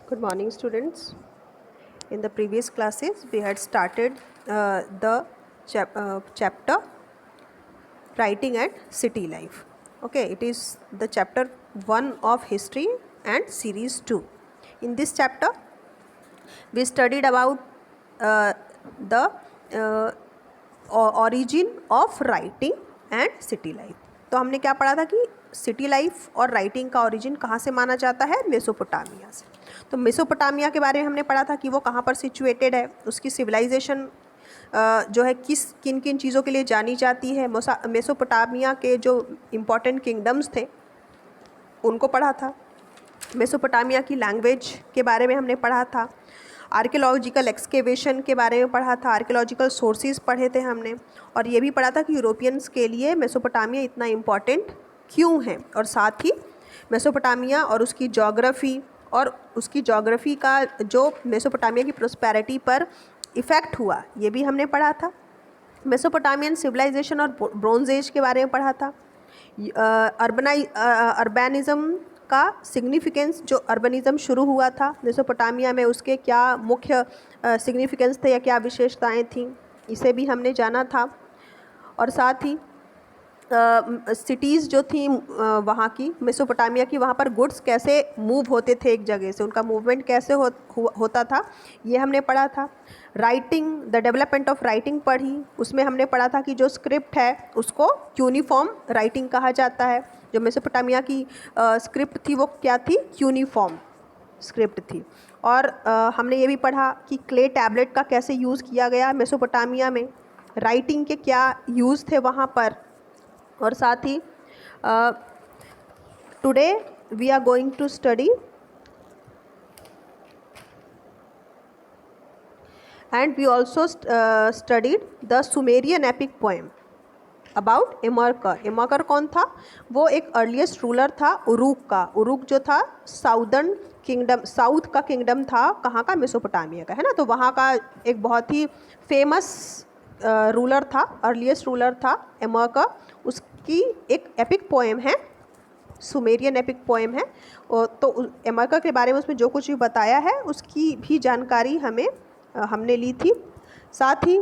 Good morning, students. In the previous classes, we had started the chapter Writing and City Life. Okay, it is the chapter 1 of History and Series 2. In this chapter, we studied about the origin of writing and city life. तो हमने क्या पढ़ा था कि city life और writing का origin कहाँ से माना जाता है? मेसोपोटामिया से. तो मेसोपोटामिया के बारे में हमने पढ़ा था कि वो कहाँ पर सिचुएटेड है, उसकी सिविलाइजेशन जो है किन किन चीज़ों के लिए जानी जाती है. मेसोपोटामिया के जो इम्पोर्टेंट किंगडम्स थे उनको पढ़ा था. मेसोपोटामिया की लैंग्वेज के बारे में हमने पढ़ा था. आर्कियोलॉजिकल एक्सकेवेशन के बारे में पढ़ा था. आर्कियोलॉजिकल सोर्सेज पढ़े थे हमने. और ये भी पढ़ा था कि यूरोपियंस के लिए मेसोपोटामिया इतना इम्पॉर्टेंट क्यों है, और साथ ही मेसोपोटामिया और उसकी जोग्राफ़ी का जो मेसोपोटामिया की प्रोस्पेरिटी पर इफ़ेक्ट हुआ, ये भी हमने पढ़ा था. मेसोपोटामियन सिविलाइजेशन और ब्रोंज एज के बारे में पढ़ा था. अर्बनिज़म का सिग्निफिकेंस, जो अर्बनिज़म शुरू हुआ था मेसोपोटामिया में, उसके क्या मुख्य सिग्निफिकेंस थे या क्या विशेषताएं थीं, इसे भी हमने जाना था. और साथ ही सिटीज़ जो थी वहाँ की मेसोपोटामिया की, वहाँ पर गुड्स कैसे मूव होते थे एक जगह से, उनका मूवमेंट कैसे होता था, ये हमने पढ़ा था. Writing, the development of writing पढ़ी. उसमें हमने पढ़ा था कि जो स्क्रिप्ट है उसको यूनिफॉर्म राइटिंग कहा जाता है. जो मेसोपोटामिया की स्क्रिप्ट थी वो क्या थी? यूनिफॉर्म स्क्रिप्ट थी. और हमने ये भी पढ़ा कि क्ले टैबलेट का कैसे यूज़ किया गया मेसोपोटामिया में, राइटिंग के क्या यूज़ थे वहाँ पर. और साथ ही today we are going to study and we also studied the Sumerian epic poem about Enmerkar. Enmerkar कौन था? वो एक अर्लीस्ट रूलर था उरुक का. उरुक जो था साउदर्न किंगडम, साउथ का किंगडम था. कहाँ का? मेसोपोटामिया का, है ना. तो वहाँ का एक बहुत ही फेमस रूलर था, अर्लीस्ट रूलर था एमरकर. उसकी एक एपिक पोएम है, सुमेरियन एपिक पोएम है. तो एमरकर के बारे में उसमें जो कुछ भी बताया है उसकी भी जानकारी हमने ली थी. साथ ही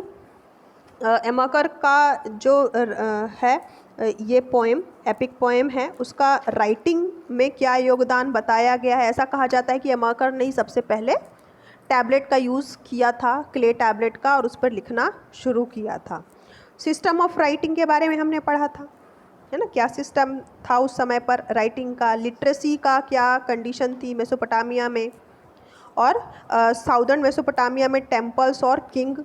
एमरकर का जो है ये पोएम, एपिक पोएम है, उसका राइटिंग में क्या योगदान बताया गया है. ऐसा कहा जाता है कि एमरकर ने ही सबसे पहले टैबलेट का यूज़ किया था, क्ले टैबलेट का, और उस पर लिखना शुरू किया था. सिस्टम ऑफ राइटिंग के बारे में हमने पढ़ा था, है ना. क्या सिस्टम था उस समय पर राइटिंग का, लिटरेसी का क्या कंडीशन थी मेसोपोटामिया में, और साउदर्न मेसोपोटामिया में टेम्पल्स और किंग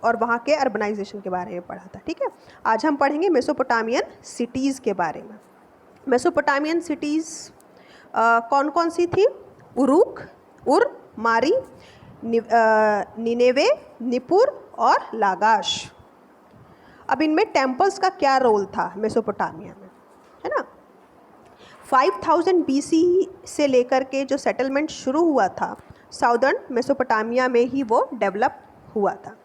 और वहाँ के अर्बनाइजेशन के बारे में पढ़ा था. ठीक है. आज हम पढ़ेंगे मेसोपोटामियन सिटीज़ के बारे में. मेसोपोटामियन सिटीज़ कौन कौन सी थी? उरुक, उर, मारी, निनेवे, निपुर और लागाश. अब इनमें टेम्पल्स का क्या रोल था मेसोपोटामिया में, है ना. 5000 BC से लेकर के जो सेटलमेंट शुरू हुआ था साउदर्न मेसोपोटामिया में ही वो डेवलप हुआ था.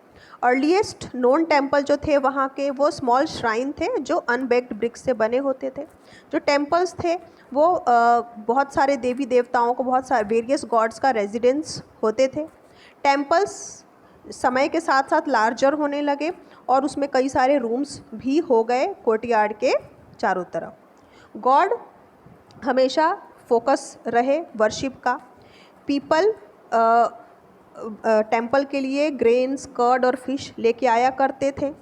अर्लीस्ट नोन टेम्पल जो थे वहाँ के, वो स्मॉल श्राइन थे जो अनबेक्ड ब्रिक्स से बने होते थे. जो टेम्पल्स थे वो बहुत सारे देवी देवताओं को, बहुत सारे वेरियस गॉड्स का रेजिडेंस होते थे. टेम्पल्स समय के साथ साथ लार्जर होने लगे और उसमें कई सारे रूम्स भी हो गए कोर्टयार्ड के चारों तरफ. गॉड हमेशा फोकस रहे वर्शिप का. पीपल टेम्पल के लिए ग्रेन्स, कर्ड और फिश लेके आया करते थे.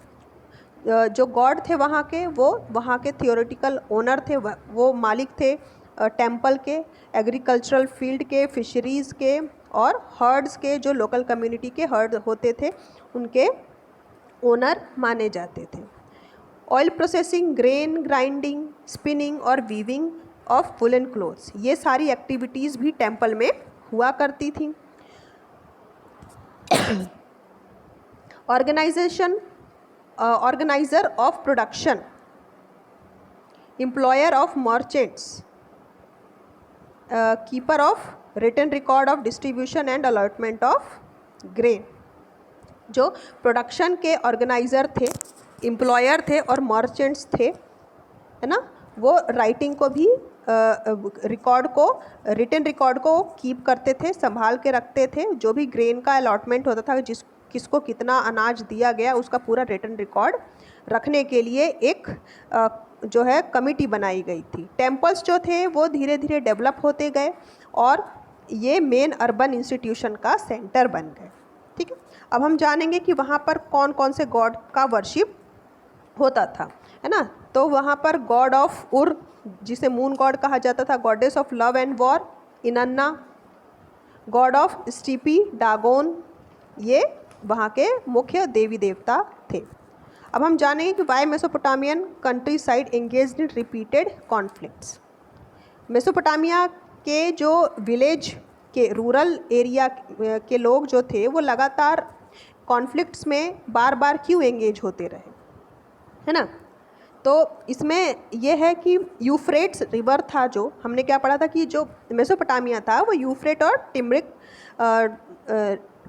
जो गॉड थे वहाँ के, वो वहाँ के थियोरेटिकल ओनर थे, वो मालिक थे टेम्पल के, एग्रीकल्चरल फील्ड के, फिशरीज़ के और हर्ड्स के. जो लोकल कम्युनिटी के हर्ड होते थे उनके ओनर माने जाते थे. Oil processing, grain grinding, spinning और वीविंग ऑफ वुलन क्लोथ्स, ये सारी एक्टिविटीज़ भी टेम्पल में हुआ करती थी. Organiser of production, employer of merchants, keeper of written record of distribution and allotment of grain. जो प्रोडक्शन के ऑर्गेनाइज़र थे, एम्प्लॉयर थे और मर्चेंट्स थे, है ना, वो राइटिंग को भी रिकॉर्ड को, रिटन रिकॉर्ड को कीप करते थे, संभाल के रखते थे। जो भी ग्रेन का अलॉटमेंट होता था, किसको कितना अनाज दिया गया, उसका पूरा रिटन रिकॉर्ड रखने के लिए एक जो है कमिटी बनाई गई थी। टेम्पल्स जो थे वो धीरे धीरे डेवलप होते गए और ये मेन अर्बन इंस्टीट्यूशन का सेंटर बन गए। ठीक है, अब हम जानेंगे कि वहाँ पर कौन कौन से गॉड का वर्शिप होता था, है ना। तो वहाँ पर गॉड ऑफ उर, जिसे मून गॉड कहा जाता था, goddess of love and war Inanna, god of steppe Dagon, ये वहाँ के मुख्य देवी देवता थे। अब हम जानेंगे कि why Mesopotamian country side engaged in repeated conflicts. Mesopotamia के जो विलेज के रूरल एरिया के लोग जो थे वो लगातार कॉन्फ्लिक्ट्स में बार बार क्यों एंगेज होते रहे, है ना। तो इसमें यह है कि यूफ्रेट्स रिवर था, जो हमने क्या पढ़ा था कि जो मेसोपोटामिया था वो यूफ्रेट और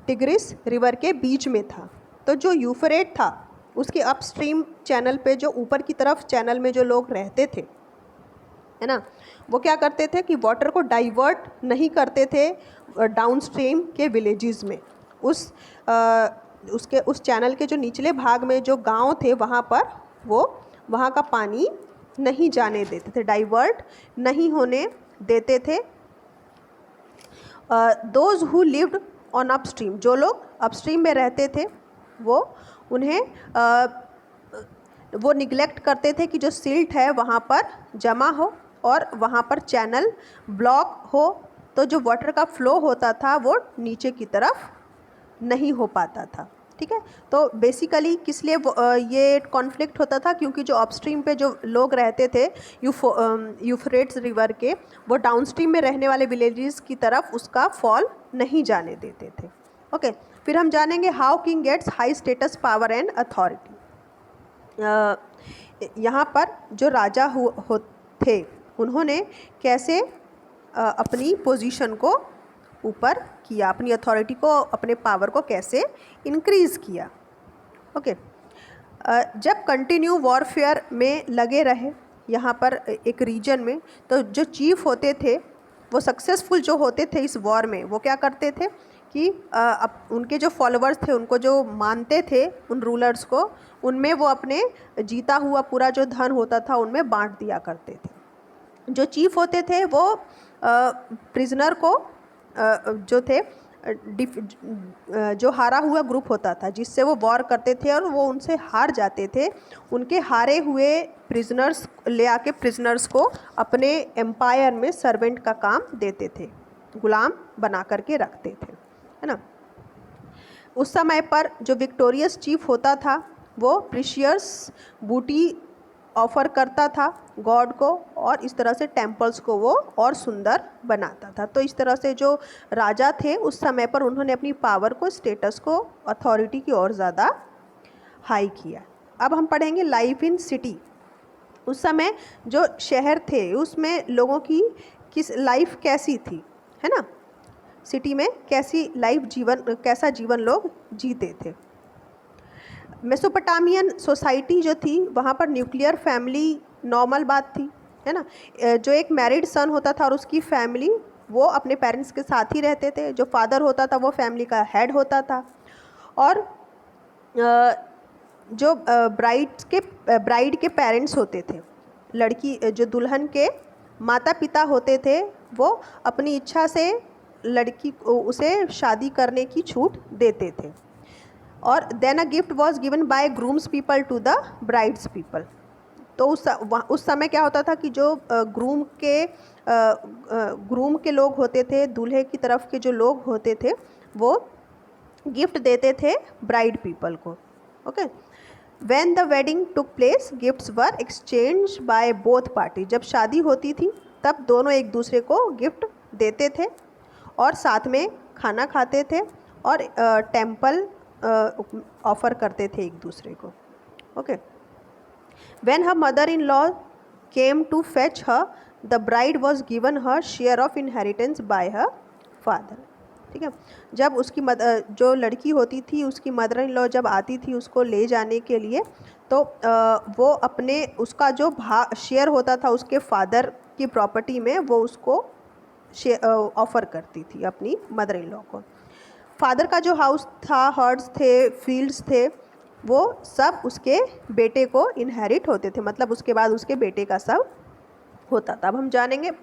टिग्रिस रिवर के बीच में था। तो जो यूफ्रेट था उसके अपस्ट्रीम चैनल पे, जो ऊपर की तरफ चैनल में जो लोग रहते थे, है ना, वो क्या करते थे कि वाटर को डाइवर्ट नहीं करते थे डाउनस्ट्रीम के विलेजेस में। उस चैनल के जो निचले भाग में जो गांव थे वहाँ पर वो वहाँ का पानी नहीं जाने देते थे, डाइवर्ट नहीं होने देते थे। Those who lived on upstream, जो लोग अपस्ट्रीम में रहते थे वो निगलेक्ट करते थे कि जो सिल्ट है वहाँ पर जमा हो और वहाँ पर चैनल ब्लॉक हो, तो जो वाटर का फ्लो होता था वो नीचे की तरफ नहीं हो पाता था। ठीक है, तो बेसिकली किस लिए ये कॉन्फ्लिक्ट होता था, क्योंकि जो अपस्ट्रीम पे जो लोग रहते थे यूफ्रेट्स रिवर के, वो डाउनस्ट्रीम में रहने वाले विलेजेस की तरफ उसका फॉल नहीं जाने देते थे। ओके, फिर हम जानेंगे how king gets high status power and authority. यहाँ पर जो राजा थे उन्होंने कैसे अपनी पोजीशन को ऊपर किया, अपनी अथॉरिटी को, अपने पावर को कैसे इंक्रीज़ किया। ओके, जब कंटिन्यू वॉरफेयर में लगे रहे यहाँ पर एक रीजन में, तो जो चीफ होते थे वो सक्सेसफुल जो होते थे इस वॉर में, वो क्या करते थे कि उनके जो फॉलोअर्स थे, उनको जो मानते थे उन रूलर्स को, उनमें वो अपने जीता हुआ पूरा जो धन होता था उनमें बांट दिया करते थे। जो चीफ होते थे वो प्रिजनर को जो थे जो हारा हुआ ग्रुप होता था जिससे वो वॉर करते थे और वो उनसे हार जाते थे, उनके हारे हुए प्रिजनर्स ले आके प्रिजनर्स को अपने एम्पायर में सर्वेंट का काम देते थे, गुलाम बना करके रखते थे, है ना। उस समय पर जो विक्टोरियस चीफ होता था वो प्रीशियस बूटी ऑफर करता था गॉड को, और इस तरह से टेम्पल्स को वो और सुंदर बनाता था। तो इस तरह से जो राजा थे उस समय पर उन्होंने अपनी पावर को, स्टेटस को, अथॉरिटी की ओर ज़्यादा हाई किया। अब हम पढ़ेंगे लाइफ इन सिटी। उस समय जो शहर थे उसमें लोगों की किस लाइफ कैसी थी, है ना, सिटी में कैसी लाइफ, कैसा जीवन लोग जीते थे। मेसोपोटामियन सोसाइटी जो थी वहाँ पर न्यूक्लियर फैमिली नॉर्मल बात थी, है ना। जो एक मैरिड सन होता था और उसकी फैमिली, वो अपने पेरेंट्स के साथ ही रहते थे। जो फादर होता था वो फैमिली का हेड होता था, और जो ब्राइड के पेरेंट्स होते थे, लड़की जो दुल्हन के माता पिता होते थे, वो अपनी इच्छा से लड़की को उसे शादी करने की छूट देते थे। और then a gift was given by grooms people to the brides people. तो उस समय क्या होता था कि जो ग्रूम के लोग होते थे, दूल्हे की तरफ के जो लोग होते थे, वो गिफ्ट देते थे ब्राइड पीपल को। Okay, when the wedding took place gifts were exchange by both party. जब शादी होती थी तब दोनों एक दूसरे को गिफ्ट देते थे और साथ में खाना खाते थे और टेम्पल ऑफर करते थे एक दूसरे को। Okay, when her mother in law came to fetch her, the bride was given her share of inheritance by her father. ठीक है, जब उसकी जो लड़की होती थी उसकी मदर इन लॉ जब आती थी उसको ले जाने के लिए, तो वो अपने उसका जो शेयर होता था उसके फादर की प्रॉपर्टी में वो उसको ऑफ़र करती थी अपनी मदर इन लॉ को। फादर का जो हाउस था, हर्ड्स थे, फील्ड्स थे, वो सब उसके बेटे को इनहेरिट होते थे, मतलब उसके बाद उसके बेटे का सब होता था। अब हम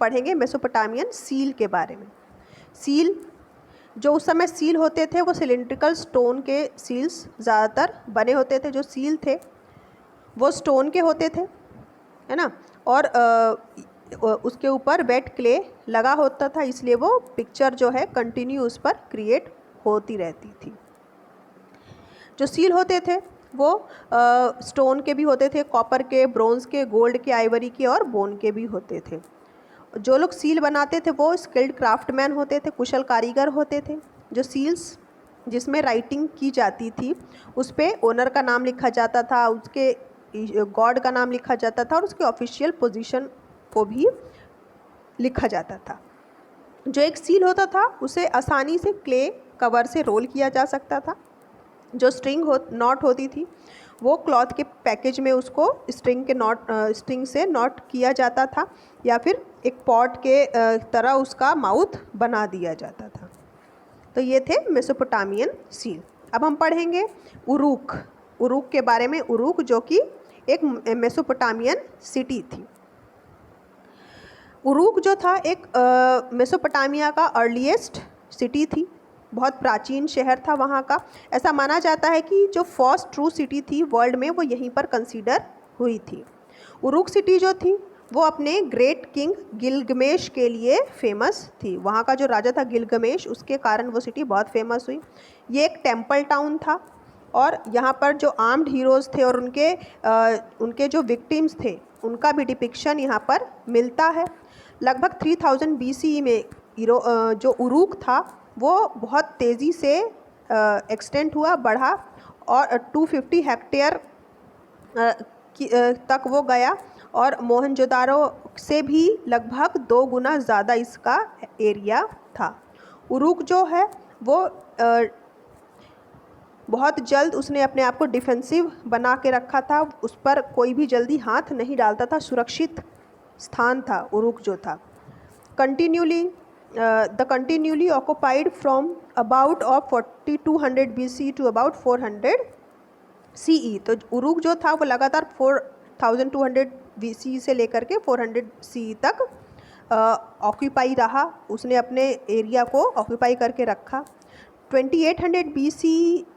पढ़ेंगे मेसोपोटामियन सील के बारे में। सील, जो उस समय सील होते थे वो सिलिंड्रिकल स्टोन के सील्स ज़्यादातर बने होते थे। जो सील थे वो स्टोन के होते थे, है ना, और उसके ऊपर वेट क्ले लगा होता था, इसलिए वो पिक्चर जो है कंटिन्यू उस पर क्रिएट होती रहती थी। जो सील होते थे वो स्टोन के भी होते थे, कॉपर के, ब्रोंज़ के, गोल्ड के, आइवरी के और बोन के भी होते थे। जो लोग सील बनाते थे वो स्किल्ड क्राफ्टमैन होते थे, कुशल कारीगर होते थे। जो सील्स जिसमें राइटिंग की जाती थी उस पर ओनर का नाम लिखा जाता था, उसके गॉड का नाम लिखा जाता था और उसके ऑफिशियल पोजीशन को भी लिखा जाता था। जो एक सील होता था उसे आसानी से क्ले कवर से रोल किया जा सकता था। जो नॉट होती थी वो क्लॉथ के पैकेज में उसको स्ट्रिंग से नॉट किया जाता था, या फिर एक पॉट के तरह उसका माउथ बना दिया जाता था। तो ये थे मेसोपोटामियन सील। अब हम पढ़ेंगे उरूक के बारे में। उरूक जो कि एक मेसोपोटामियन सिटी थी। उरूक जो था एक मेसोपोटामिया का अर्लीस्ट सिटी थी, बहुत प्राचीन शहर था वहाँ का। ऐसा माना जाता है कि जो फर्स्ट ट्रू सिटी थी वर्ल्ड में वो यहीं पर कंसीडर हुई थी। उरूक सिटी जो थी वो अपने ग्रेट किंग गिलगमेश के लिए फेमस थी। वहाँ का जो राजा था गिलगमेश, उसके कारण वो सिटी बहुत फेमस हुई। ये एक टेम्पल टाउन था और यहाँ पर जो आर्म्ड हीरोज़ थे और उनके जो विक्टिम्स थे उनका भी डिपिक्शन यहाँ पर मिलता है। लगभग 3000 BCE में जो उरूक था वो बहुत तेज़ी से एक्सटेंड हुआ, बढ़ा और 250 हेक्टेयर तक वो गया और मोहनजोदारो से भी लगभग 2 गुना ज़्यादा इसका एरिया था। उरूक जो है वो बहुत जल्द उसने अपने आप को डिफेंसिव बना के रखा था, उस पर कोई भी जल्दी हाथ नहीं डालता था, सुरक्षित स्थान था उरूक जो था। Continuously occupied from about of 4200 BC to about 400 CE। तो उरूक जो था वो लगातार 4200 BC से लेकर के 400 CE तक ऑक्यूपाई रहा, उसने अपने एरिया को ऑक्यूपाई करके रखा। 2800 BC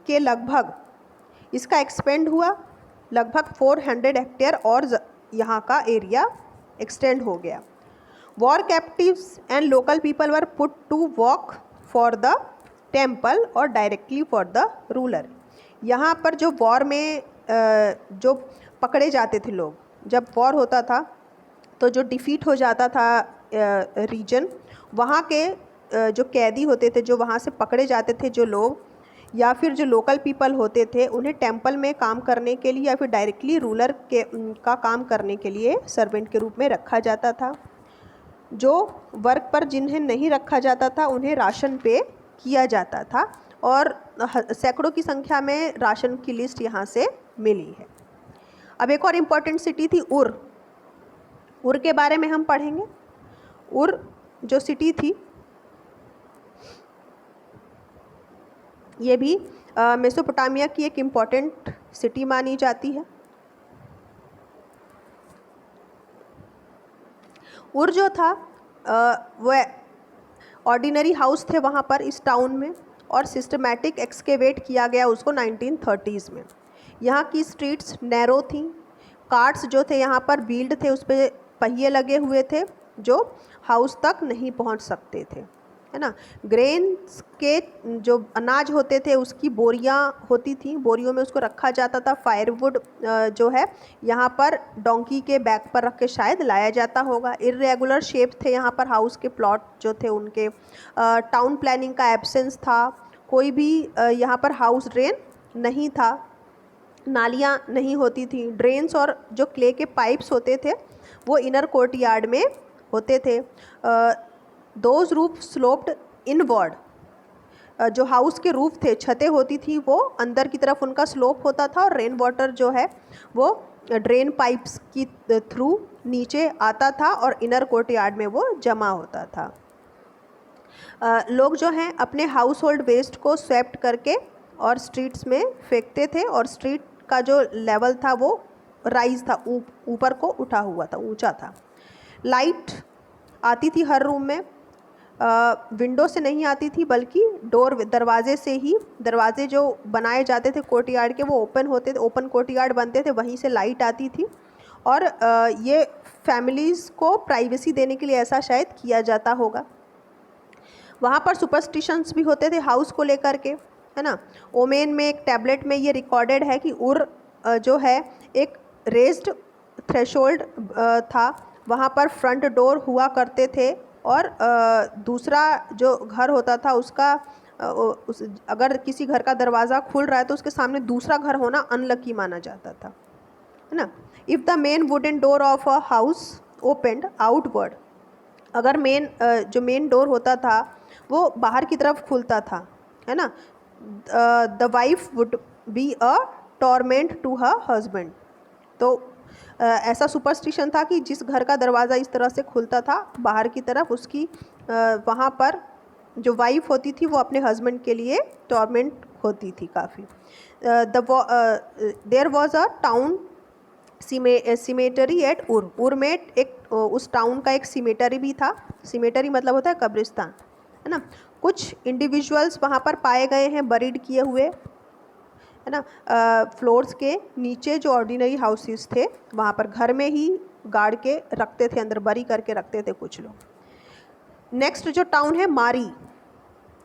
के लगभग इसका एक्सपेंड हुआ, लगभग 400 हेक्टेयर और यहाँ का एरिया एक्सटेंड हो गया। War captives and local people were put to work for the temple और डायरेक्टली फॉर द रूलर। यहाँ पर जो वॉर में जो पकड़े जाते थे लोग, जब वॉर होता था तो जो डिफीट हो जाता था रीजन, वहाँ के जो कैदी होते थे, जो वहाँ से पकड़े जाते थे जो लोग, या फिर जो लोकल पीपल होते थे, उन्हें टेंपल में काम करने के लिए या फिर डायरेक्टली रूलर का काम करने के लिए सर्वेंट के रूप में रखा जाता था। जो वर्क पर जिन्हें नहीं रखा जाता था उन्हें राशन पे किया जाता था और सैकड़ों की संख्या में राशन की लिस्ट यहाँ से मिली है। अब एक और इम्पॉर्टेंट सिटी थी उर के बारे में हम पढ़ेंगे। उर जो सिटी थी ये भी मेसोपोटामिया की एक इम्पॉर्टेंट सिटी मानी जाती है। उर जो था वह ऑर्डिनरी हाउस थे वहाँ पर इस टाउन में, और सिस्टमैटिक एक्सकेवेट किया गया उसको 1930s में। यहाँ की स्ट्रीट्स नैरो थी, कार्ट्स जो थे यहाँ पर व्हील्ड थे, उस पर पहिए लगे हुए थे जो हाउस तक नहीं पहुँच सकते थे, है ना। ग्रेन्स के जो अनाज होते थे उसकी बोरियां होती थी, बोरियों में उसको रखा जाता था। फायरवुड जो है यहाँ पर डोंकी के बैक पर रख के शायद लाया जाता होगा। इर्रेगुलर शेप थे यहाँ पर हाउस के प्लॉट जो थे उनके। टाउन प्लानिंग का एब्सेंस था, कोई भी यहाँ पर हाउस ड्रेन नहीं था, नालियाँ नहीं होती थी। ड्रेन्स और जो क्ले के पाइप्स होते थे वो इनर कोर्टयार्ड में होते थे। दोज रूफ स्लोप्ड इनवर्ड, जो हाउस के रूफ थे, छतें होती थी, वो अंदर की तरफ उनका स्लोप होता था और रेन वाटर जो है वो ड्रेन पाइप्स की थ्रू नीचे आता था और इनर कोर्टयार्ड में वो जमा होता था। लोग जो हैं अपने हाउस होल्ड वेस्ट को स्वेप्ट करके और स्ट्रीट्स में फेंकते थे और स्ट्रीट का जो लेवल था वो राइज था, ऊपर को उठा हुआ था, ऊंचा था। लाइट आती थी हर रूम में, विंडो से नहीं आती थी बल्कि दरवाजे से ही, दरवाजे जो बनाए जाते थे कोर्टयार्ड के वो ओपन होते थे, ओपन कोर्टयार्ड बनते थे, वहीं से लाइट आती थी। और ये फैमिलीज़ को प्राइवेसी देने के लिए ऐसा शायद किया जाता होगा। वहाँ पर सुपरस्टिशंस भी होते थे हाउस को लेकर के, है ना। ओमेन में एक टैबलेट में ये रिकॉर्डेड है कि उर जो है एक रेज्ड थ्रेशोल्ड था, वहाँ पर फ्रंट डोर हुआ करते थे और दूसरा जो घर होता था उसका अगर किसी घर का दरवाज़ा खुल रहा है तो उसके सामने दूसरा घर होना अनलकी माना जाता था, है ना। If the main wooden door of a house opened outward, अगर जो मेन डोर होता था वो बाहर की तरफ खुलता था, है ना, the wife would be a torment to her husband. तो ऐसा सुपरस्टिशन था कि जिस घर का दरवाज़ा इस तरह से खुलता था बाहर की तरफ, उसकी वहाँ पर जो वाइफ होती थी वो अपने हस्बैंड के लिए टॉर्मेंट होती थी काफ़ी। There was a town cemetery at Ur में एक उस टाउन का एक सीमेटरी भी था। सीमेटरी मतलब होता है कब्रिस्तान, है ना। कुछ इंडिविजुअल्स वहाँ पर पाए गए हैं बरीड किए हुए, है ना। फ्लोर्स के नीचे जो ऑर्डिनरी हाउसेस थे वहाँ पर घर में ही गाड़ के रखते थे, अंदर बरी करके रखते थे कुछ लोग। नेक्स्ट जो टाउन है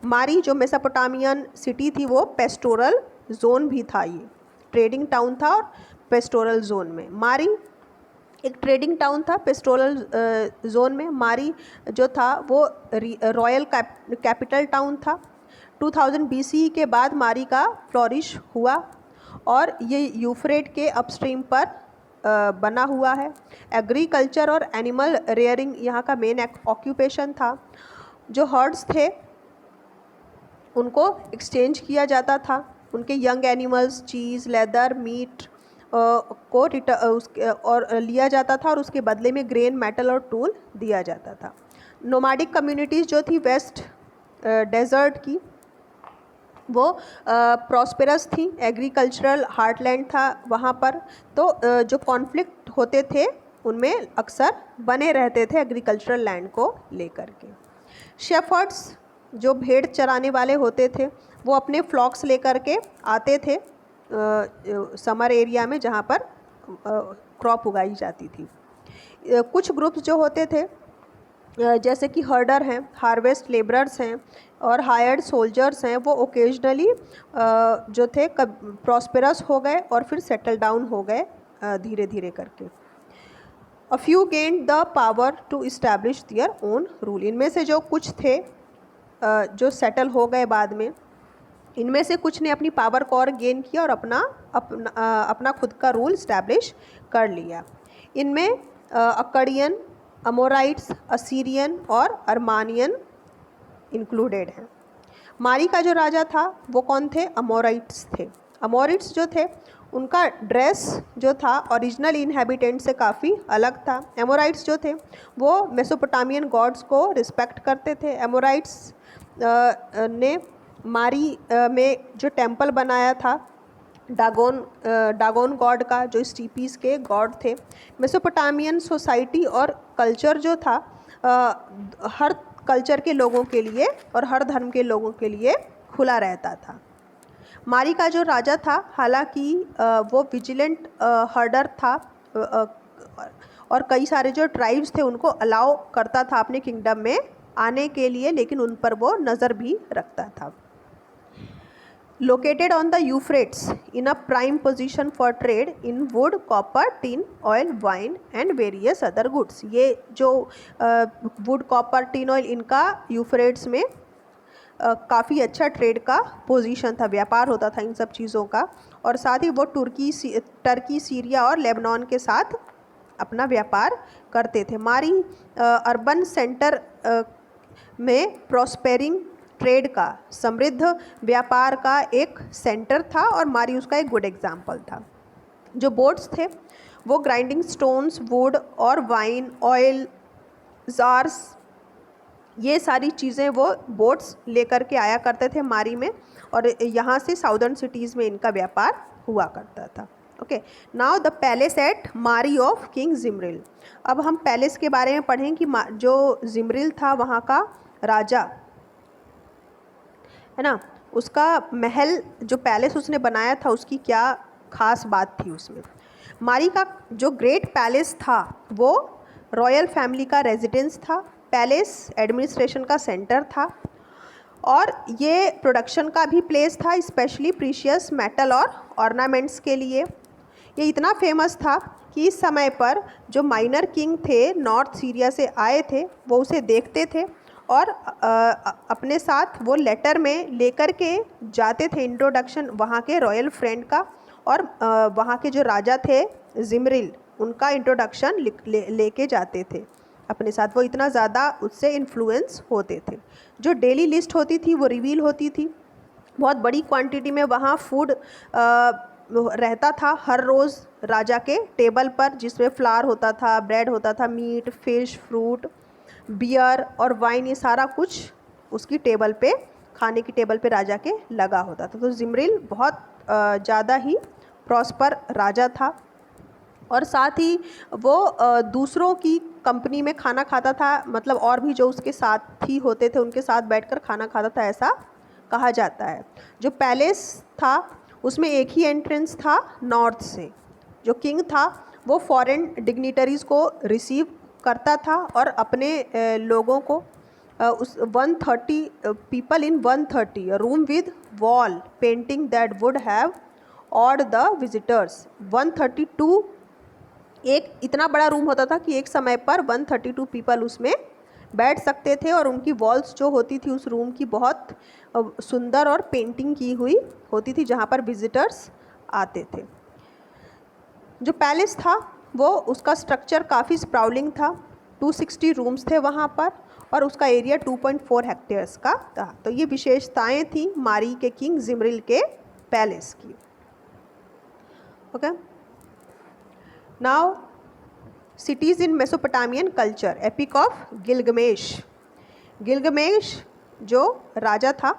मारी जो मेसोपोटामियन सिटी थी वो पेस्टोरल जोन भी था, ये ट्रेडिंग टाउन था और पेस्टोरल जोन में मारी एक ट्रेडिंग टाउन था। पेस्टोरल जोन में मारी जो था वो रॉयल कैपिटल टाउन था। 2000 BCE के बाद मारी का फ्लोरिश हुआ और ये यूफ्रेट के अपस्ट्रीम पर बना हुआ है। एग्रीकल्चर और एनिमल रेयरिंग यहाँ का मेन ऑक्यूपेशन था। जो हर्ड्स थे उनको एक्सचेंज किया जाता था, उनके यंग एनिमल्स, चीज़, लेदर, मीट को और लिया जाता था और उसके बदले में ग्रेन, मेटल और टूल दिया जाता था। नोमैडिक कम्युनिटीज़ जो थी वेस्ट डेजर्ट की वो प्रॉस्पेरस थी, एग्रीकल्चरल हार्टलैंड था वहाँ पर। तो जो कॉन्फ्लिक्ट होते थे उनमें अक्सर बने रहते थे एग्रीकल्चरल लैंड को लेकर के। शेफर्ड्स जो भेड़ चराने वाले होते थे वो अपने फ्लॉक्स लेकर के आते थे समर एरिया में जहाँ पर क्रॉप उगाई जाती थी। कुछ ग्रुप्स जो होते थे जैसे कि हर्डर हैं, हार्वेस्ट लेबरर्स हैं और हायर्ड सोल्जर्स हैं, वो ओकेजनली जो थे प्रॉस्पेरस हो गए और फिर सेटल डाउन हो गए धीरे धीरे करके। A few gained the power to establish their own rule, इनमें से जो कुछ थे जो सेटल हो गए बाद में, इनमें से कुछ ने अपनी पावर को और गेन किया और अपना खुद का रूल इस्टेब्लिश कर लिया। इनमें अकड़ियन, अमोराइट्स, असीरियन और अर्मानियन इंक्लूडेड हैं। मारी का जो राजा था वो कौन थे? अमोराइट्स थे। अमोराइट्स जो थे उनका ड्रेस जो था ओरिजिनल इनहेबिटेंट से काफ़ी अलग था। एमोराइट्स जो थे वो मेसोपोटामियन गॉड्स को रिस्पेक्ट करते थे। एमोराइट्स ने मारी में जो टेम्पल बनाया था डागोन गॉड का, जो स्टीपीज़ के गॉड थे। मेसोपोटामियन सोसाइटी और कल्चर जो था हर कल्चर के लोगों के लिए और हर धर्म के लोगों के लिए खुला रहता था। मारी का जो राजा था हालांकि वो विजिलेंट हर्डर था और कई सारे जो ट्राइब्स थे उनको अलाउ करता था अपने किंगडम में आने के लिए, लेकिन उन पर वो नज़र भी रखता था। Located on the Euphrates in a prime position for trade in wood, copper, tin, oil, wine and various other goods। ये जो wood, copper, tin, oil इनका यूफ्रेट्स में काफ़ी अच्छा ट्रेड का पोजीशन था, व्यापार होता था इन सब चीज़ों का। और साथ ही वो टर्की, सीरिया और लेबनान के साथ अपना व्यापार करते थे। मारी अर्बन सेंटर में प्रॉस्पेरिंग ट्रेड का, समृद्ध व्यापार का एक सेंटर था और मारी उसका एक गुड एग्जाम्पल था। जो बोट्स थे वो ग्राइंडिंग स्टोन्स, वुड और वाइन, ऑयल, जार्स, ये सारी चीज़ें वो बोट्स लेकर के आया करते थे मारी में, और यहाँ से साउदर्न सिटीज़ में इनका व्यापार हुआ करता था। Okay, now the palace at Mari of king Zimrilim. अब हम पैलेस के बारे में पढ़ें कि जो जिमरिल था वहाँ का राजा है ना, उसका महल, जो पैलेस उसने बनाया था, उसकी क्या खास बात थी उसमें। मारी का जो ग्रेट पैलेस था वो रॉयल फैमिली का रेजिडेंस था, पैलेस एडमिनिस्ट्रेशन का सेंटर था, और ये प्रोडक्शन का भी प्लेस था, स्पेशली प्रीशियस मेटल और ऑर्नामेंट्स के लिए। ये इतना फेमस था कि इस समय पर जो माइनर किंग थे नॉर्थ सीरिया से आए थे वो उसे देखते थे और अपने साथ वो लेटर में लेकर के जाते थे इंट्रोडक्शन वहाँ के रॉयल फ्रेंड का, और वहाँ के जो राजा थे जिमरिल, उनका इंट्रोडक्शन लेके जाते थे अपने साथ। वो इतना ज़्यादा उससे इन्फ्लुएंस होते थे। जो डेली लिस्ट होती थी वो रिवील होती थी, बहुत बड़ी क्वांटिटी में वहाँ फूड रहता था हर रोज़ राजा के टेबल पर, जिसमें फ्लावर होता था, ब्रेड होता था, मीट, फिश, फ्रूट, बियर और वाइन, ये सारा कुछ उसकी टेबल पे, खाने की टेबल पे राजा के लगा होता था। तो जिमरिल बहुत ज़्यादा ही प्रॉस्पर राजा था, और साथ ही वो दूसरों की कंपनी में खाना खाता था, मतलब और भी जो उसके साथी होते थे उनके साथ बैठकर खाना खाता था, ऐसा कहा जाता है। जो पैलेस था उसमें एक ही एंट्रेंस था नॉर्थ से। जो किंग था वो फॉरेन डिग्निटरीज़ को रिसीव करता था और अपने लोगों को उस 130 people in 130 room with wall painting that would have odd the visitors. 132 एक इतना बड़ा रूम होता था कि एक समय पर 132 पीपल उसमें बैठ सकते थे, और उनकी वॉल्स जो होती थी उस रूम की बहुत सुंदर और पेंटिंग की हुई होती थी जहाँ पर विजिटर्स आते थे। जो पैलेस था वो उसका स्ट्रक्चर काफ़ी स्प्राउलिंग था, 260 रूम्स थे वहाँ पर, और उसका एरिया 2.4 हेक्टेयर्स का था। तो ये विशेषताएं थी मारी के किंग जिमरिल के पैलेस की। Okay, now cities in Mesopotamian culture, epic of Gilgamesh. Gilgamesh जो राजा था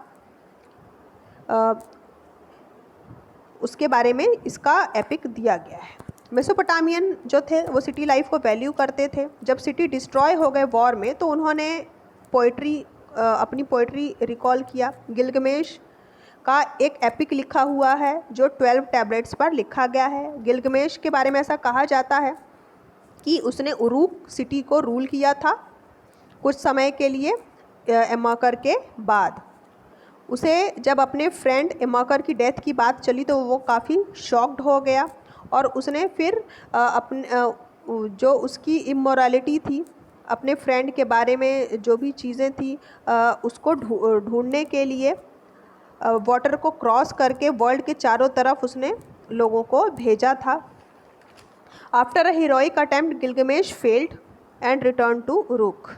उसके बारे में इसका एपिक दिया गया है। मेसोपोटामियन जो थे वो सिटी लाइफ को वैल्यू करते थे। जब सिटी डिस्ट्रॉय हो गए वॉर में तो उन्होंने अपनी पोइट्री रिकॉल किया। गिलगमेश का एक एपिक लिखा हुआ है जो 12 टैबलेट्स पर लिखा गया है। गिलगमेश के बारे में ऐसा कहा जाता है कि उसने उरूक सिटी को रूल किया था कुछ समय के लिए एमाकर के बाद। उसे जब अपने फ्रेंड एमाकर की डेथ की बात चली तो वो काफ़ी शॉक्ड हो गया, और उसने फिर जो उसकी इमोरालिटी थी, अपने फ्रेंड के बारे में जो भी चीज़ें थी उसको ढूंढने के लिए वाटर को क्रॉस करके वर्ल्ड के चारों तरफ उसने लोगों को भेजा था। After a heroic attempt Gilgamesh failed and return to Uruk.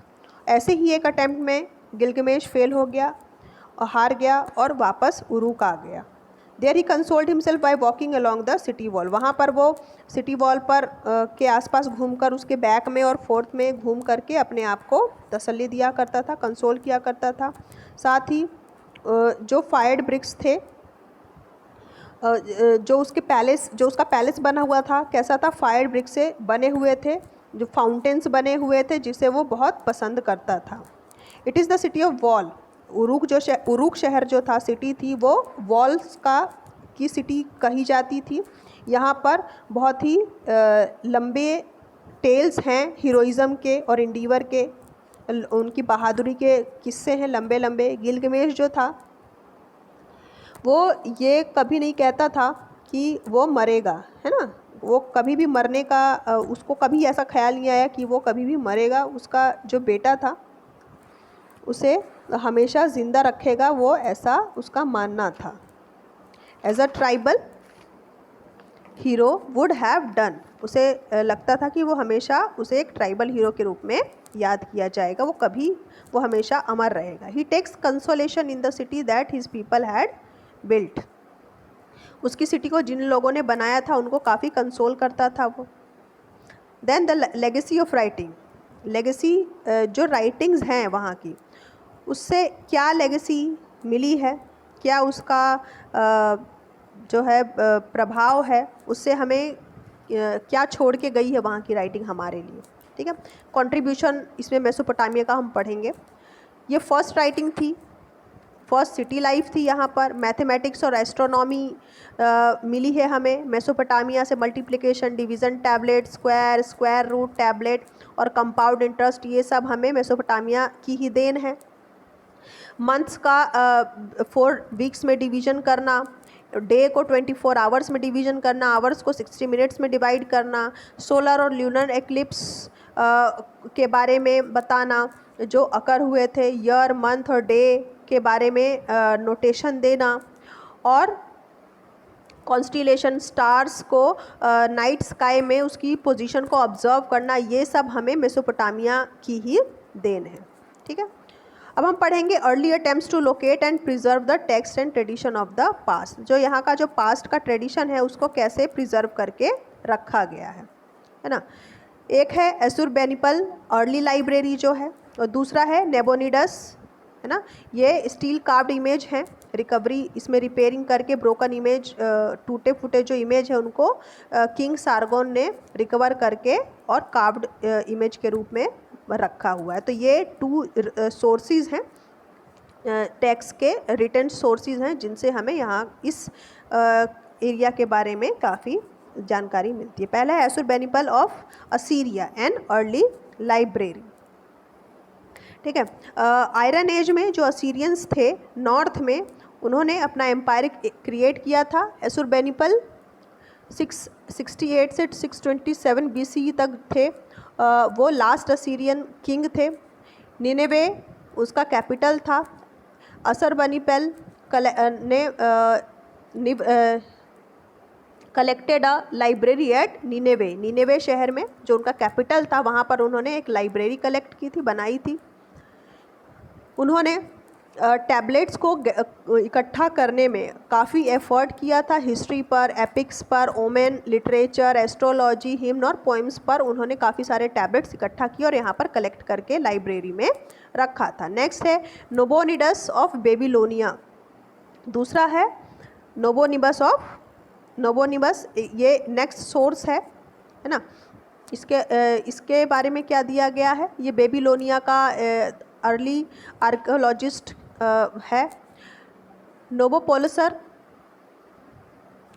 ऐसे ही एक अटेम्प्ट में गिलगमेश फेल हो गया, हार गया और वापस उरूक आ गया। There he consoled himself by walking along the city wall. वहाँ पर वो सिटी वॉल पर के आसपास घूमकर, उसके बैक में और फोर्थ में घूम करके अपने आप को तसल्ली दिया करता था, कंसोल किया करता था। साथ ही जो फायर्ड ब्रिक्स थे, जो उसका पैलेस बना हुआ था कैसा था, फायर्ड ब्रिक्स से बने हुए थे, जो फाउंटेन्स बने हुए थे जिसे वो बहुत पसंद करता था। It is the city of wall. Uruk शहर जो था, सिटी थी, वो वॉल्स की सिटी कही जाती थी। यहाँ पर बहुत ही लंबे टेल्स हैं हीरोइज़म के और इंडीवर के, उनकी बहादुरी के किस्से हैं लंबे लंबे। गिलगमेश जो था वो ये कभी नहीं कहता था कि वो मरेगा, है ना, वो कभी भी मरने का उसको कभी ऐसा ख्याल नहीं आया कि वो कभी भी मरेगा। उसका जो बेटा था उसे हमेशा ज़िंदा रखेगा, वो ऐसा उसका मानना था। As a tribal hero would have done, उसे लगता था कि वो हमेशा उसे एक ट्राइबल हीरो के रूप में याद किया जाएगा, वो हमेशा अमर रहेगा। He takes consolation in the city that his people had built. उसकी सिटी को जिन लोगों ने बनाया था उनको काफ़ी कंसोल करता था वो। Then the legacy of writing, legacy जो राइटिंग्स हैं वहाँ की, उससे क्या लेगेसी मिली है, क्या उसका जो है प्रभाव है, उससे हमें क्या छोड़ के गई है वहाँ की राइटिंग हमारे लिए। ठीक है, कंट्रीब्यूशन इसमें मेसोपोटामिया का हम पढ़ेंगे। ये फर्स्ट राइटिंग थी, फर्स्ट सिटी लाइफ थी यहाँ पर। मैथमेटिक्स और एस्ट्रोनॉमी मिली है हमें मेसोपोटामिया से। Multiplication, division tablet, square root tablet और कंपाउंड इंटरेस्ट, ये सब हमें मेसोपोटामिया की ही देन है। मंथ्स का 4 वीक्स में डिवीज़न करना, डे को 24 आवर्स में डिवीज़न करना, आवर्स को 60 मिनट्स में डिवाइड करना, सोलर और ल्यूनर एक्लिप्स के बारे में बताना जो अकर हुए थे, ईयर, मंथ और डे के बारे में नोटेशन देना, और कॉन्स्टिलेशन, स्टार्स को नाइट स्काई में उसकी पोजीशन को ऑब्जर्व करना, ये सब हमें मेसोपोटामिया की ही देन है। ठीक है, अब हम पढ़ेंगे early attempts to locate and preserve the text and tradition of the past. जो यहाँ का जो पास्ट का ट्रेडिशन है उसको कैसे प्रिजर्व करके रखा गया है ना। एक है एसुरबेनिपल अर्ली लाइब्रेरी जो है, और दूसरा है नेबोनिडस, है ना। ये स्टील कार्व्ड इमेज हैं, रिकवरी इसमें रिपेयरिंग करके ब्रोकन इमेज, टूटे फूटे जो इमेज है उनको किंग सार्गोन ने रिकवर करके और कार्व्ड इमेज के रूप में रखा हुआ है। तो ये 2 सोर्सेज हैं, टेक्स्ट के रिटन सोर्सेज हैं, जिनसे हमें यहाँ इस एरिया के बारे में काफ़ी जानकारी मिलती है। पहला है Ashurbanipal of Assyria and early library. ठीक है, आयरन एज में जो असीरियंस थे नॉर्थ में, उन्होंने अपना एम्पायर क्रिएट किया था। एसुरबेनिपल 668 से 627 BCE तक थे। वो लास्ट असीरियन किंग थे। निनेवे उसका कैपिटल था। असुरबनिपल ने collected a library at Nineveh, Nineveh शहर में जो उनका कैपिटल था वहाँ पर उन्होंने एक लाइब्रेरी कलेक्ट की थी, बनाई थी। उन्होंने टैबलेट्स को इकट्ठा करने में काफ़ी एफर्ट किया था। हिस्ट्री पर, एपिक्स पर, ओमेन, लिटरेचर, एस्ट्रोलॉजी, हिम्न और पोइम्स पर उन्होंने काफ़ी सारे टैबलेट्स इकट्ठा किए और यहाँ पर कलेक्ट करके लाइब्रेरी में रखा था। नेक्स्ट है नोबोनिडस ऑफ बेबीलोनिया। दूसरा है नोबोनिबस, ये नेक्स्ट सोर्स है ना। इसके बारे में क्या दिया गया है, ये बेबीलोनिया का अर्ली आर्कियोलॉजिस्ट है। Nabopolassar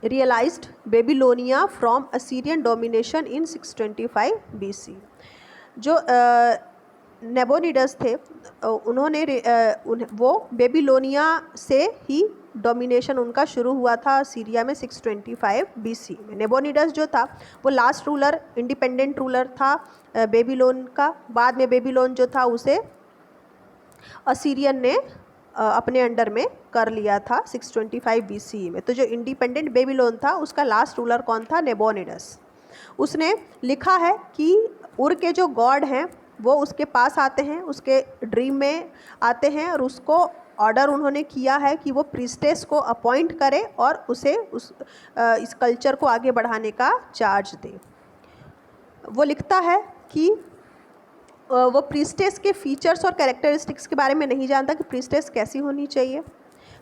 realised Babylonia from Assyrian domination in 625 BC। जो नेबोनिडस थे उन्होंने वो बेबीलोनिया से ही डोमिनेशन उनका शुरू हुआ था सीरिया में 625 BC में। नेबोनिडस जो था वो लास्ट रूलर, इंडिपेंडेंट रूलर था बेबीलोन का। बाद में बेबीलोन जो था उसे असीरियन ने अपने अंडर में कर लिया था 625 BC में। तो जो इंडिपेंडेंट बेबीलोन था उसका लास्ट रूलर कौन था, नेबोनिडस। उसने लिखा है कि उर के जो गॉड हैं वो उसके पास आते हैं, उसके ड्रीम में आते हैं और उसको ऑर्डर उन्होंने किया है कि वो प्रीस्टेस को अपॉइंट करे और उसे इस कल्चर को आगे बढ़ाने का चार्ज दे। वो लिखता है कि वो प्रीस्टेस के फीचर्स और कैरेक्टरिस्टिक्स के बारे में नहीं जानता कि प्रीस्टेस कैसी होनी चाहिए।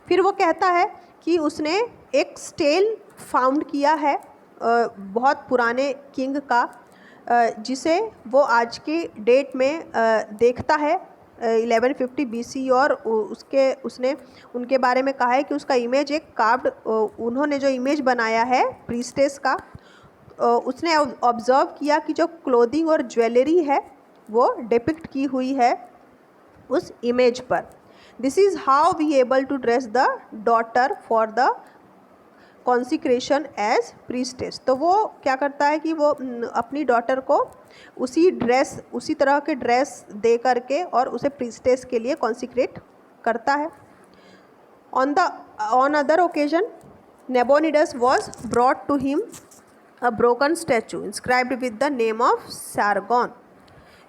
फिर वो कहता है कि उसने एक स्टेल फाउंड किया है बहुत पुराने किंग का, जिसे वो आज की डेट में देखता है 1150 BC, और उसने उनके बारे में कहा है कि उसका इमेज एक कार्व्ड, उन्होंने जो इमेज बनाया है प्रीस्टेस का, उसने ऑब्जर्व किया कि जो क्लोथिंग और ज्वेलरी है वो डिपिक्ट की हुई है उस इमेज पर। This is how we able to dress the daughter for the consecration as priestess. तो वो क्या करता है कि वो अपनी डॉटर को उसी तरह के ड्रेस दे करके और उसे प्रीस्टेस के लिए कॉन्सिक्रेट करता है। On other occasion Nabonidus was brought to him a broken statue inscribed with the name of Sargon.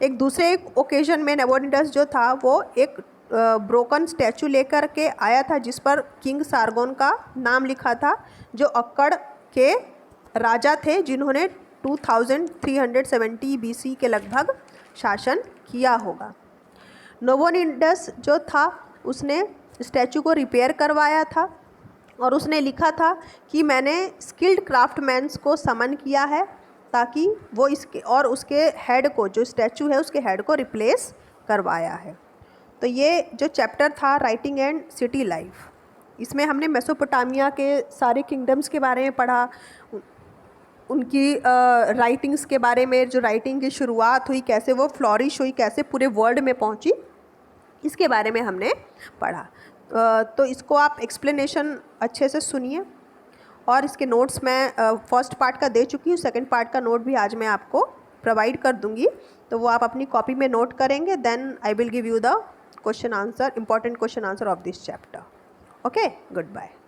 एक दूसरे ओकेजन में नबोनिडस जो था वो एक ब्रोकन स्टैचू लेकर के आया था जिस पर किंग सारगोन का नाम लिखा था, जो अक्कड़ के राजा थे जिन्होंने 2370 BC के लगभग शासन किया होगा। नबोनिडस जो था उसने स्टैचू को रिपेयर करवाया था और उसने लिखा था कि मैंने स्किल्ड क्राफ्टमैन्स को समन किया है ताकि वो इसके और उसके हेड को, जो स्टैचू है उसके हेड को रिप्लेस करवाया है। तो ये जो चैप्टर था राइटिंग एंड सिटी लाइफ, इसमें हमने मेसोपोटामिया के सारे किंगडम्स के बारे में पढ़ा, उनकी राइटिंग्स के बारे में, जो राइटिंग की शुरुआत हुई, कैसे वो फ्लॉरिश हुई, कैसे पूरे वर्ल्ड में पहुंची, इसके बारे में हमने पढ़ा। तो इसको आप एक्सप्लेनेशन अच्छे से सुनिए और इसके नोट्स मैं फर्स्ट पार्ट का दे चुकी हूँ, सेकंड पार्ट का नोट भी आज मैं आपको प्रोवाइड कर दूँगी, तो वो आप अपनी कॉपी में नोट करेंगे। Then I will give you the question answer, important question answer of this chapter. Okay, good bye.